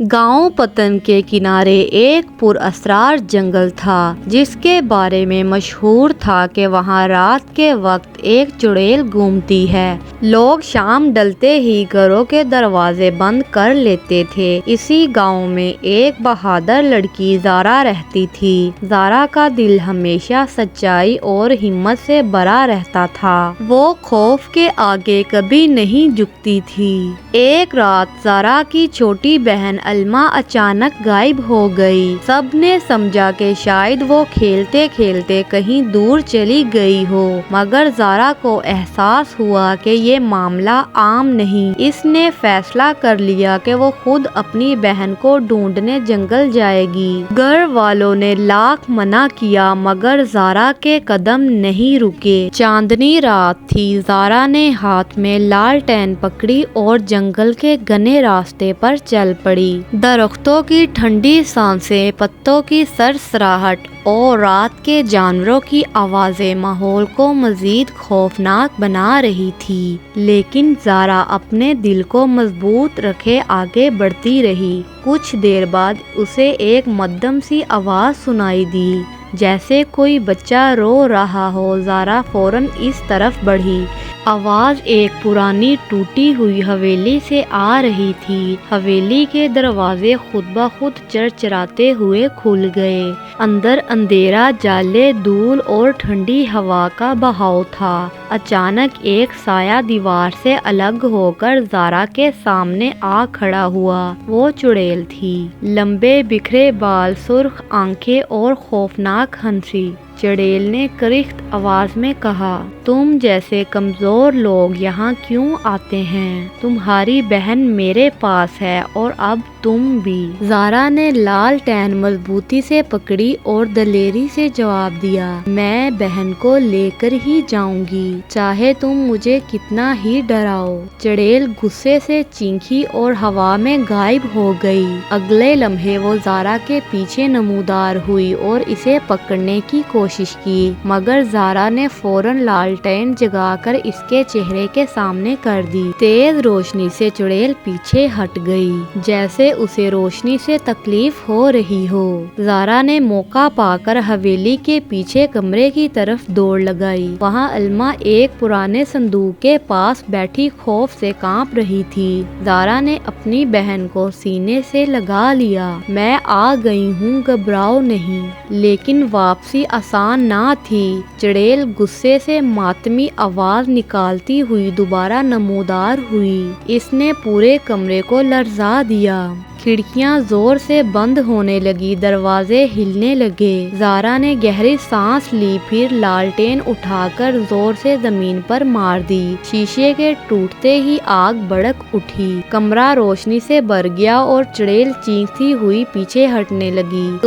गांव पतन के किनारे एक पुरअसरार जंगल था जिसके बारे में मशहूर था कि वहां रात के वक्त एक चुड़ैल घूमती है। लोग शाम ढलते ही घरों के दरवाजे बंद कर लेते थे। इसी गांव में एक बहादुर लड़की ज़ारा रहती थी। ज़ारा का दिल हमेशा सच्चाई और हिम्मत से भरा रहता था। वो खौफ के आगे कभी नहीं झुकती थी। एक रात ज़ारा की छोटी बहन अल्मा अचानक गायब हो गई। सबने समझा कि शायद वो खेलते खेलते कहीं दूर चली गई हो, मगर ज़ारा को एहसास हुआ कि ये मामला आम नहीं। इसने फैसला कर लिया कि वो खुद अपनी बहन को ढूंढने जंगल जाएगी। घर वालों ने लाख मना किया मगर ज़ारा के कदम नहीं रुके। चांदनी रात थी। ज़ारा ने हाथ में लालटेन पकड़ी और जंगल के घने रास्ते पर चल पड़ी। दरख्तों की ठंडी सांसें, पत्तों की सरसराहट और रात के जानवरों की आवाज़ें माहौल को मज़ीद खौफनाक बना रही थी। लेकिन ज़ारा अपने दिल को मजबूत रखे आगे बढ़ती रही। कुछ देर बाद उसे एक मध्यम सी आवाज़ सुनाई दी, जैसे कोई बच्चा रो रहा हो। ज़ारा फौरन इस तरफ बढ़ी। आवाज़ एक पुरानी टूटी हुई हवेली से आ रही थी। हवेली के दरवाजे खुद ब खुद चरचराते हुए खुल गए। अंदर अंधेरा, जाले, धूल और ठंडी हवा का बहाव था। अचानक एक साया दीवार से अलग होकर ज़ारा के सामने आ खड़ा हुआ। वो चुड़ैल थी। लंबे बिखरे बाल, सुर्ख आंखें और खौफनाक हंसी। चुड़ैल ने करिख्त आवाज में कहा, तुम जैसे कमजोर लोग यहाँ क्यों आते हैं? तुम्हारी बहन मेरे पास है और अब तुम भी। ज़ारा ने लालटेन मजबूती से पकड़ी और दलेरी से जवाब दिया, मैं बहन को लेकर ही जाऊंगी, चाहे तुम मुझे कितना ही डराओ। चुड़ैल गुस्से से चीखी और हवा में गायब हो गई। अगले लम्हे वो ज़ारा के पीछे नमूदार हुई और इसे पकड़ने की कोशिश की, मगर ज़ारा ने फौरन लालटेन जगाकर इसके चेहरे के सामने कर दी। तेज रोशनी से चुड़ैल पीछे हट गई, जैसे उसे रोशनी से तकलीफ हो रही हो। ज़ारा ने मौका पाकर हवेली के पीछे कमरे की तरफ दौड़ लगाई। वहाँ अल्मा एक पुराने संदूक के पास बैठी खौफ से कांप रही थी। ज़ारा ने अपनी बहन को सीने से लगा लिया। मैं आ गई हूँ, घबराओ नहीं। लेकिन वापसी आसान ना थी। चुड़ैल गुस्से से मातमी आवाज निकालती हुई दोबारा नमूदार हुई। इसने पूरे कमरे को लर्जा दिया। खिड़कियां जोर से बंद होने लगी, दरवाजे हिलने लगे। ज़ारा ने गहरी सांस ली, फिर लालटेन उठाकर जोर से जमीन पर मार दी। शीशे के टूटते ही आग भड़क उठी। कमरा रोशनी से भर गया और चुड़ैल चीखती हुई पीछे हटने लगी।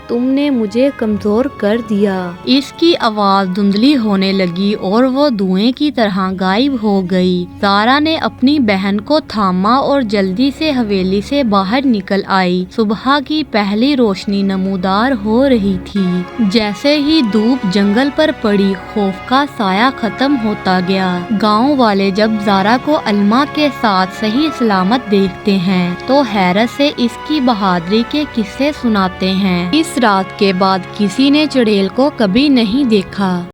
तुमने मुझे कमजोर कर दिया। इसकी आवाज धुंधली होने लगी और वो धुएं की तरह गायब हो गई। ज़ारा ने अपनी बहन को थामा और जल्दी से हवेली से बाहर निकल आई। सुबह की पहली रोशनी नमूदार हो रही थी। जैसे ही धूप जंगल पर पड़ी, खौफ का साया खत्म होता गया। गांव वाले जब ज़ारा को अल्मा के साथ सही सलामत देखते हैं तो हैरत से इसकी बहादुरी के किस्से सुनाते हैं। इस रात के बाद किसी ने चुड़ैल को कभी नहीं देखा।